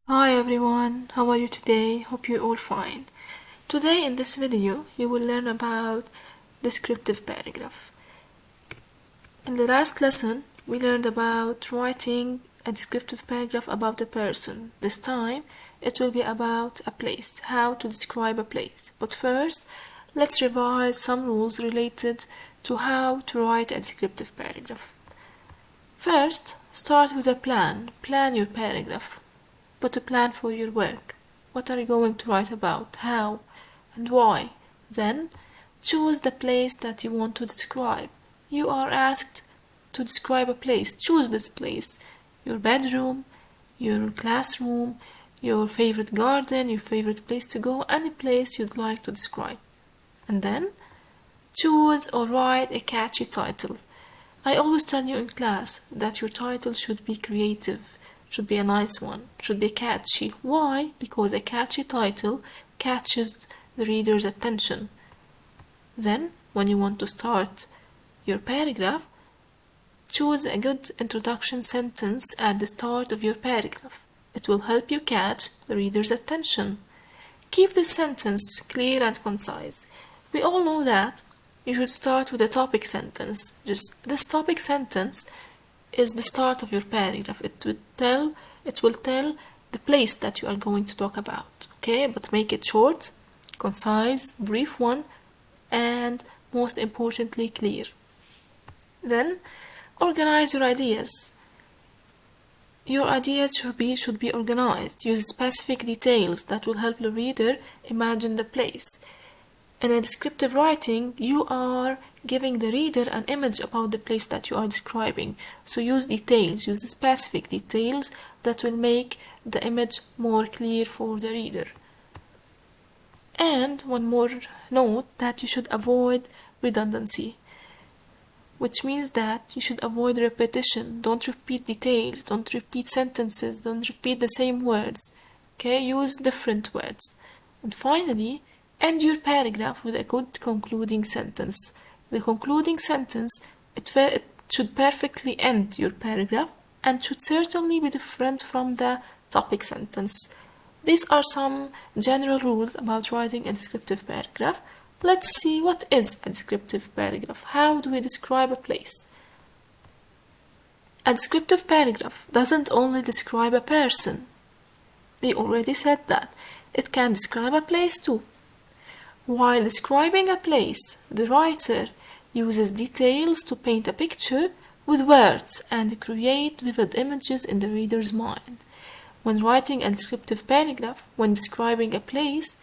Hi everyone, how are you today? Hope you're all fine. Today in this video you will learn about descriptive paragraph. In the last lesson we learned about writing a descriptive paragraph about a person. This time it will be about a place, how to describe a place. But first let's revise some rules related to how to write a descriptive paragraph. First, start with a plan. Plan your paragraph. Put a plan for your work. What are you going to write about? How? And why? Then, choose the place that you want to describe. You are asked to describe a place. Choose this place. Your bedroom, your classroom, your favorite garden, your favorite place to go, any place you'd like to describe. And then, choose or write a catchy title. I always tell you in class that your title should be creative, should be a nice one, should be catchy. Why? Because a catchy title catches the reader's attention. Then, when you want to start your paragraph, choose a good introduction sentence at the start of your paragraph. It will help you catch the reader's attention. Keep this sentence clear and concise. We all know that you should start with a topic sentence. Just this topic sentence is the start of your paragraph. It will tell the place that you are going to talk about. Okay, but make it short, concise, brief one, and most importantly clear. Then organize your ideas. Your ideas should be organized. Use specific details that will help the reader imagine the place. In a descriptive writing, you are giving the reader an image about the place that you are describing. So use details, use specific details that will make the image more clear for the reader. And one more note, that you should avoid redundancy, which means that you should avoid repetition. Don't repeat details, don't repeat sentences, don't repeat the same words. Okay, use different words. And finally, end your paragraph with a good concluding sentence. The concluding sentence, it should perfectly end your paragraph and should certainly be different from the topic sentence. These are some general rules about writing a descriptive paragraph. Let's see what is a descriptive paragraph. How do we describe a place? A descriptive paragraph doesn't only describe a person. We already said that. It can describe a place too. While describing a place, the writer uses details to paint a picture with words and create vivid images in the reader's mind. When writing a descriptive paragraph, when describing a place,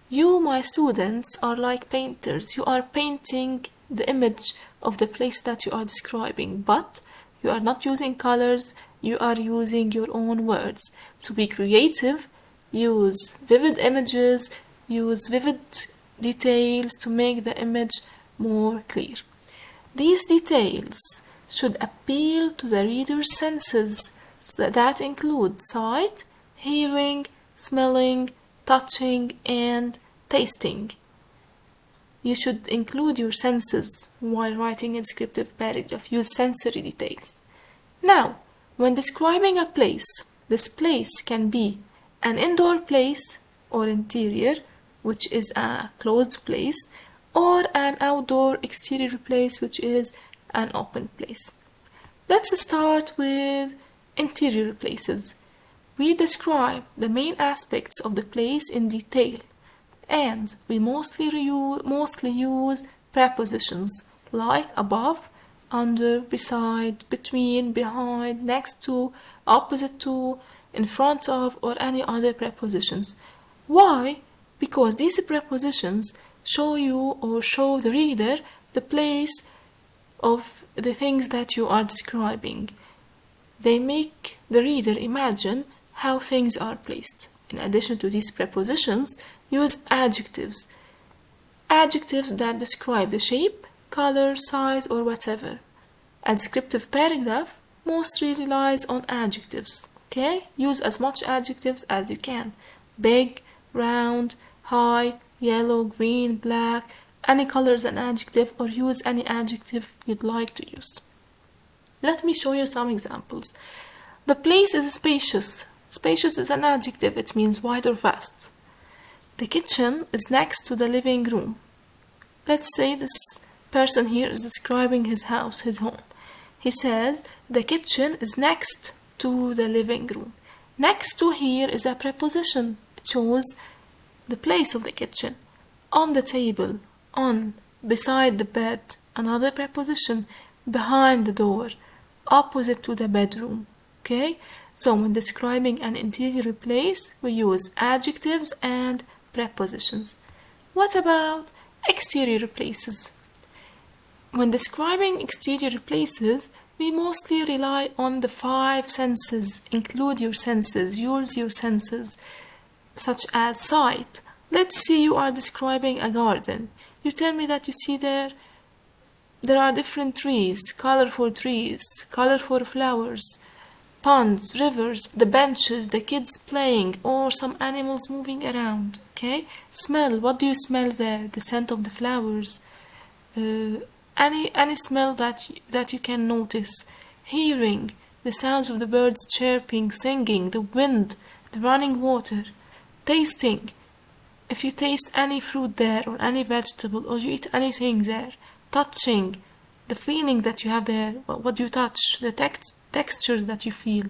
you, my students, are like painters. You are painting the image of the place that you are describing, but you are not using colors, you are using your own words. So be creative, use vivid images, use vivid details to make the image more clear. These details should appeal to the reader's senses, that include sight, hearing, smelling, touching, and tasting. You should include your senses while writing a descriptive paragraph. Use sensory details. Now, when describing a place, this place can be an indoor place or interior, which is a closed place, or an outdoor exterior place, which is an open place. Let's start with interior places. We describe the main aspects of the place in detail, and we mostly use prepositions like above, under, beside, between, behind, next to, opposite to, in front of, or any other prepositions. Why? Because these prepositions show you or show the reader the place of the things that you are describing. They make the reader imagine how things are placed. In addition to these prepositions, use adjectives. Adjectives that describe the shape, color, size, or whatever. A descriptive paragraph mostly relies on adjectives. Okay? Use as much adjectives as you can. Big, round, high, yellow, green, black, any color is an adjective, or use any adjective you'd like to use. Let me show you some examples. The place is spacious. Spacious is an adjective, it means wide or vast. The kitchen is next to the living room. Let's say this person here is describing his house, his home. He says, the kitchen is next to the living room. Next to here is a preposition. It shows the place of the kitchen. On the table, on, beside the bed, another preposition. Behind the door, opposite to the bedroom. Okay? So when describing an interior place, we use adjectives and prepositions. What about exterior places? When describing exterior places, we mostly rely on the 5 senses. Include your senses, use your senses, such as sight. Let's say you are describing a garden. You tell me that you see there are different trees, colorful flowers, ponds, rivers, the benches, the kids playing, or some animals moving around. Okay? Smell. What do you smell there? The scent of the flowers. Any smell that you can notice. Hearing. The sounds of the birds chirping, singing, the wind, the running water. Tasting. If you taste any fruit there, or any vegetable, or you eat anything there. Touching. The feeling that you have there. What you touch. The texture that you feel.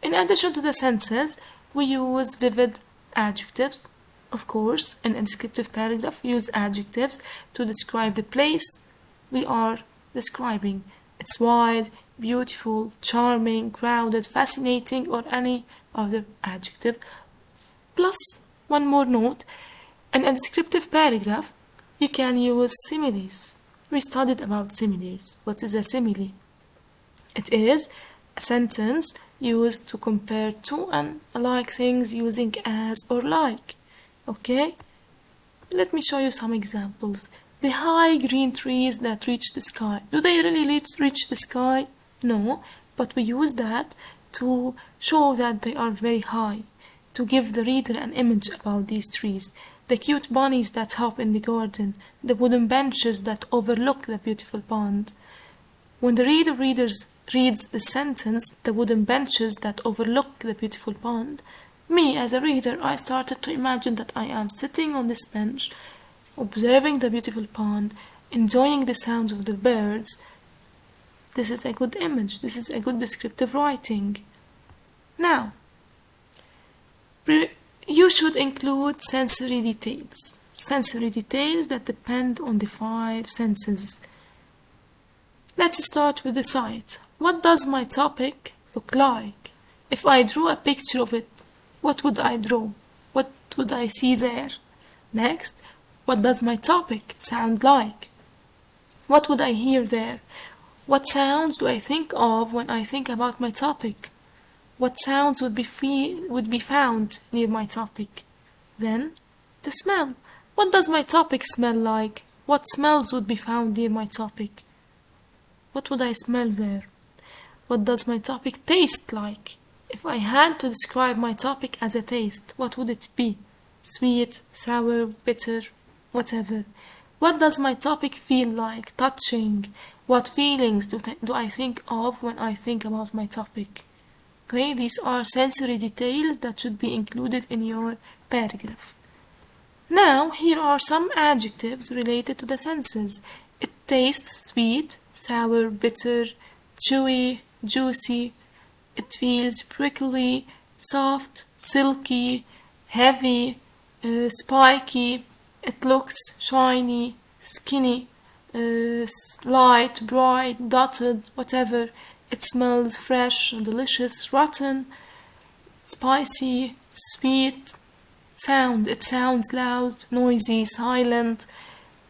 In addition to the senses, we use vivid adjectives. Of course, in a descriptive paragraph, we use adjectives to describe the place we are describing. It's wide, beautiful, charming, crowded, fascinating, or any other adjective. Plus, one more note, in a descriptive paragraph, you can use similes. We studied about similes. What is a simile? It is a sentence used to compare two and alike things using as or like. Okay? Let me show you some examples. The high green trees that reach the sky. Do they really reach the sky? No, but we use that to show that they are very high, to give the reader an image about these trees. The cute bunnies that hop in the garden, the wooden benches that overlook the beautiful pond. When the reader reads the sentence, the wooden benches that overlook the beautiful pond, me as a reader, I started to imagine that I am sitting on this bench, observing the beautiful pond, enjoying the sounds of the birds. This is a good image. This is a good descriptive writing. Now, you should include sensory details. Sensory details that depend on the 5 senses. Let's start with the sight. What does my topic look like? If I drew a picture of it, what would I draw? What would I see there? Next, what does my topic sound like? What would I hear there? What sounds do I think of when I think about my topic? What sounds would be found near my topic? Then, the smell. What does my topic smell like? What smells would be found near my topic? What would I smell there? What does my topic taste like? If I had to describe my topic as a taste, what would it be? Sweet, sour, bitter, whatever. What does my topic feel like? Touching. What feelings do I think of when I think about my topic? Okay, these are sensory details that should be included in your paragraph. Now, here are some adjectives related to the senses. It tastes sweet, sour, bitter, chewy, juicy. It feels prickly, soft, silky, heavy, spiky. It looks shiny, skinny, light, bright, dotted, whatever. It smells fresh, delicious, rotten, spicy, sweet. Sound. It sounds loud, noisy, silent,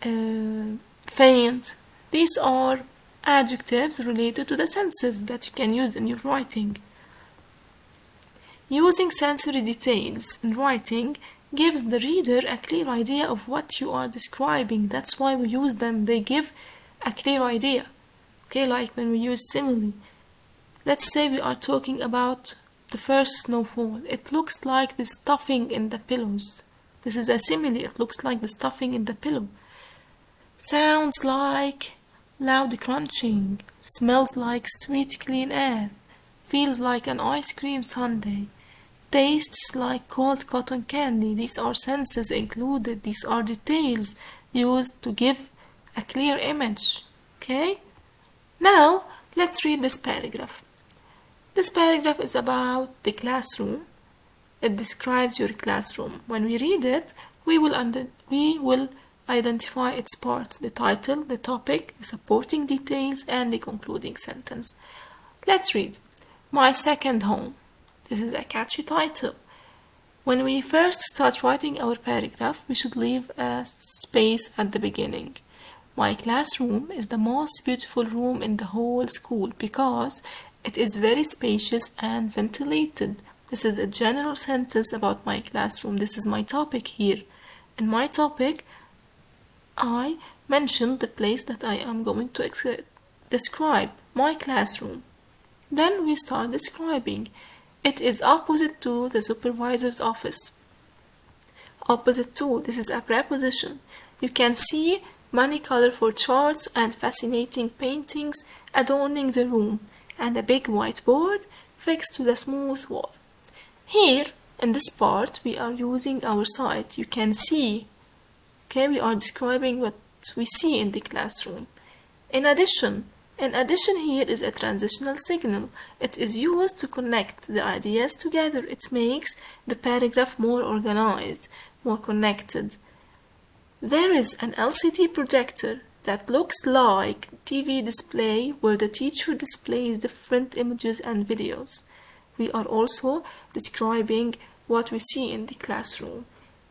faint. These are adjectives related to the senses that you can use in your writing. Using sensory details in writing gives the reader a clear idea of what you are describing. That's why we use them. They give a clear idea. Okay, like when we use simile. Let's say we are talking about the first snowfall. It looks like the stuffing in the pillows. This is a simile. It looks like the stuffing in the pillow. Sounds like loud crunching. Smells like sweet clean air. Feels like an ice cream sundae. Tastes like cold cotton candy. These are senses included. These are details used to give a clear image. Okay? Now, let's read this paragraph. This paragraph is about the classroom. It describes your classroom. When we read it, we will identify its parts: the title, the topic, the supporting details, and the concluding sentence. Let's read. My second home. This is a catchy title. When we first start writing our paragraph, we should leave a space at the beginning. My classroom is the most beautiful room in the whole school because it is very spacious and ventilated. This is a general sentence about my classroom. This is my topic here. In my topic, I mentioned the place that I am going to describe, my classroom. Then we start describing. It is opposite to the supervisor's office. Opposite to, this is a preposition. You can see many colorful charts and fascinating paintings adorning the room, and a big whiteboard fixed to the smooth wall. Here, in this part, we are using our sight. You can see. Okay, we are describing what we see in the classroom. In addition, here is a transitional signal. It is used to connect the ideas together. It makes the paragraph more organized, more connected. There is an LCD projector that looks like TV display where the teacher displays different images and videos. We are also describing what we see in the classroom,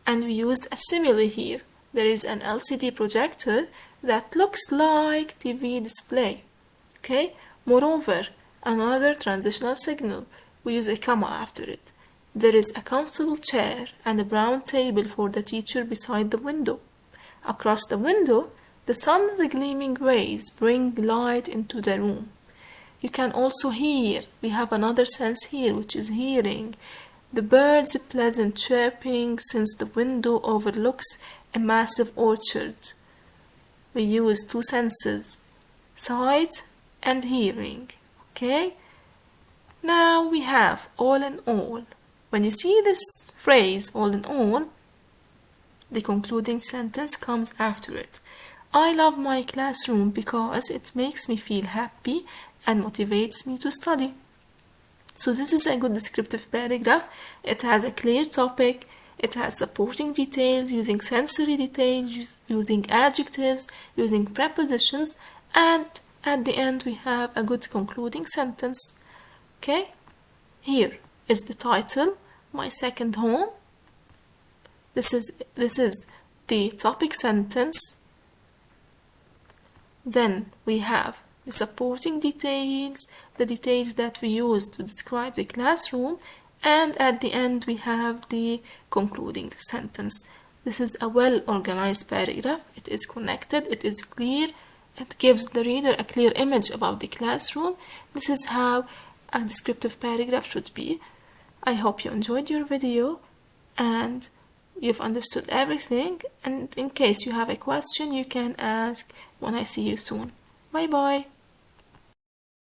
and we used a simile here. There is an LCD projector that looks like TV display. Okay? Moreover, another transitional signal. We use a comma after it. There is a comfortable chair and a brown table for the teacher beside the window. Across the window, the sun's gleaming rays bring light into the room. You can also hear. We have another sense here, which is hearing. The birds' pleasant chirping since the window overlooks a massive orchard. We use two senses, sight and hearing. Okay? Now we have all in all. When you see this phrase, all in all, the concluding sentence comes after it. I love my classroom because it makes me feel happy and motivates me to study. So this is a good descriptive paragraph. It has a clear topic. It has supporting details, using sensory details, using adjectives, using prepositions, and at the end we have a good concluding sentence. Okay? Here is the title, My Second Home. This is the topic sentence. Then we have the supporting details, the details that we use to describe the classroom, and at the end we have the concluding sentence. This is a well-organized paragraph. It is connected, it is clear, it gives the reader a clear image about the classroom. This is how a descriptive paragraph should be. I hope you enjoyed your video and you've understood everything, and in case you have a question you can ask when I see you soon. Bye bye.